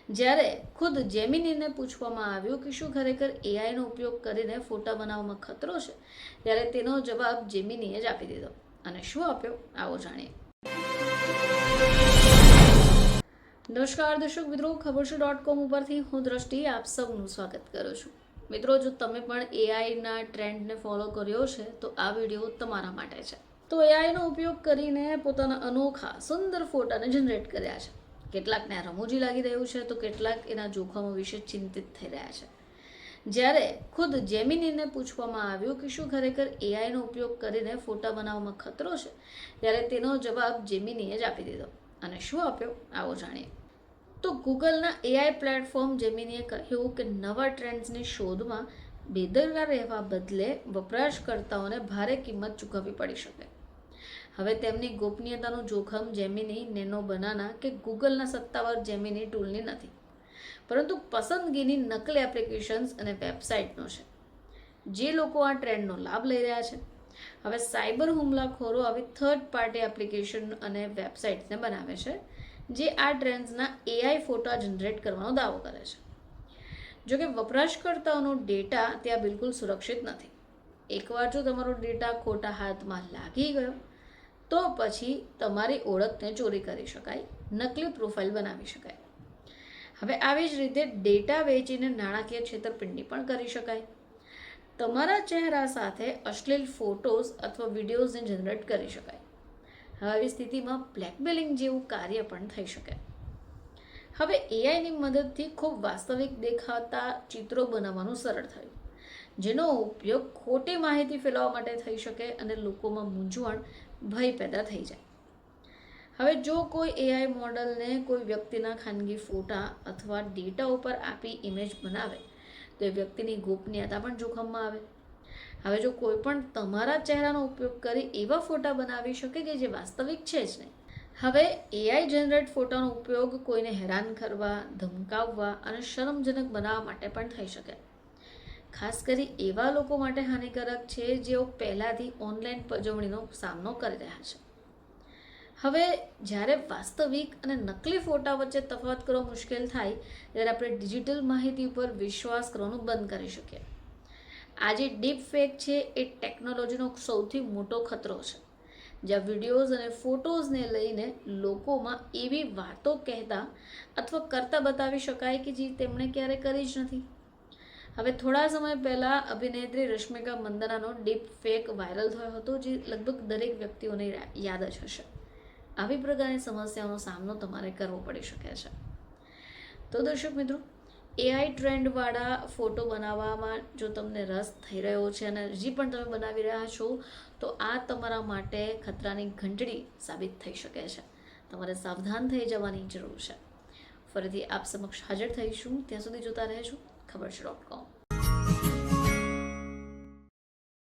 જ્યારે ખુદ જેમિનીને પૂછવામાં આવ્યું કે શું ખરેખર એઆઈનો ઉપયોગ કરીને ફોટા બનાવવામાં ખતરો છે, ત્યારે તેનો જવાબ જેમિનીએ જ આપી દીધો. અને શું આપ્યો, આવો જાણીએ. નમસ્કાર દર્શક મિત્રો, ખબરશું.com ઉપરથી હું દ્રષ્ટિ આપ સૌનું સ્વાગત કરું છું. મિત્રો, જો તમે પણ એઆઈના ટ્રેન્ડને ફોલો કર્યો છે તો આ વિડીયો તમારા માટે છે. તો એઆઈનો ઉપયોગ કરીને પોતાના અનોખા સુંદર ફોટાને જનરેટ કર્યા છે. કેટલાકને રમૂજી લાગી રહ્યું છે તો કેટલાક એના જોખમો વિશે ચિંતિત થઈ રહ્યા છે. જ્યારે ખુદ જેમિનીને પૂછવામાં આવ્યું કે શું ખરેખર એઆઈનો ઉપયોગ કરીને ફોટા બનાવવામાં ખતરો છે, ત્યારે તેનો જવાબ જેમિનીએ જ આપી દીધો. અને શું આપ્યો, આવો જાણીએ. તો ગૂગલના એઆઈ પ્લેટફોર્મ જેમિનીએ કહ્યું કે નવા ટ્રેન્ડ્સની શોધમાં બેદરકાર રહેવા બદલે વપરાશકર્તાઓને ભારે કિંમત ચૂકવવી પડી શકે. હવે તેમની ગોપનીયતાનું જોખમ જેમિની, નેનો બનાના કે ગૂગલના સત્તાવાર જેમિની ટૂલની નથી, પરંતુ પસંદગીની નકલી એપ્લિકેશન્સ અને વેબસાઇટનો છે. જે લોકો આ ટ્રેન્ડનો લાભ લઈ રહ્યા છે. હવે સાયબર હુમલાખોરો આવી થર્ડ પાર્ટી એપ્લિકેશન અને વેબસાઇટ્સને બનાવે છે જે આ ટ્રેન્ડ્સના એઆઈ ફોટા જનરેટ કરવાનો દાવો કરે છે. જોકે વપરાશકર્તાઓનો ડેટા ત્યાં બિલકુલ સુરક્ષિત નથી. એકવાર જો તમારો ડેટા ખોટા હાથમાં લાગી ગયો તો પછી તમારી ઓળખને ચોરી કરી શકાય, નકલી પ્રોફાઇલ બનાવી શકાય. હવે આવી જ રીતે ડેટા વેચીને નાણાકીય છેતરપિંડી પણ કરી શકાય. તમારા ચહેરા સાથે અશ્લીલ ફોટોઝ અથવા વિડીયોઝને જનરેટ કરી શકાય. હવે આવી સ્થિતિમાં બ્લેકમેલિંગ જેવું કાર્ય પણ થઈ શકે. હવે એઆઈની મદદથી ખૂબ વાસ્તવિક દેખાતા ચિત્રો બનાવવાનું સરળ થયું, જેનો ઉપયોગ ખોટી માહિતી ફેલાવવા માટે થઈ શકે અને લોકોમાં મૂંઝવણ, ભય પેદા થઈ જાય. હવે જો કોઈ એઆઈ મોડલને કોઈ વ્યક્તિના ખાનગી ફોટા અથવા ડેટા ઉપર આપી ઇમેજ બનાવે તો એ વ્યક્તિની ગોપનીયતા પણ જોખમમાં આવે. હવે જો કોઈ પણ તમારા ચહેરાનો ઉપયોગ કરી એવા ફોટા બનાવી શકે કે જે વાસ્તવિક છે જ નહીં. હવે એઆઈ જનરેટ ફોટાનો ઉપયોગ કોઈને હેરાન કરવા, ધમકાવવા અને શરમજનક બનાવવા માટે પણ થઈ શકે. ખાસ કરી એવા લોકો માટે હાનિકારક છે જેઓ પહેલાંથી ઓનલાઈન પજવણીનો સામનો કરી રહ્યા છે. હવે જ્યારે વાસ્તવિક અને નકલી ફોટા વચ્ચે તફાવત કરવો મુશ્કેલ થાય ત્યારે આપણે ડિજિટલ માહિતી ઉપર વિશ્વાસ કરવાનું બંધ કરી શકીએ. આજે ડીપ ફેક છે એ ટેકનોલોજીનો સૌથી મોટો ખતરો છે, જ્યાં વિડીયોઝ અને ફોટોઝને લઈને લોકોમાં એવી વાતો કહેતા અથવા કરતા બતાવી શકાય કે જે તેમણે ક્યારેય કરી જ નથી. હવે થોડા સમય પહેલાં અભિનેત્રી રશ્મિકા મંદાનાનો ડીપ ફેક વાયરલ થયો હતો, જે લગભગ દરેક વ્યક્તિઓને યાદ જ હશે. આવી પ્રકારની સમસ્યાઓનો સામનો તમારે કરવો પડી શકે છે. તો દર્શક મિત્રો, એઆઈ ટ્રેન્ડવાળા ફોટો બનાવવામાં જો તમને રસ થઈ રહ્યો છે અને હજી પણ તમે બનાવી રહ્યા છો તો આ તમારા માટે ખતરાની ઘંટડી સાબિત થઈ શકે છે. તમારે સાવધાન થઈ જવાની જરૂર છે. ફરીથી આપ સમક્ષ હાજર થઈશું. ત્યાં સુધી જોતા રહેજો ખબરશું.com.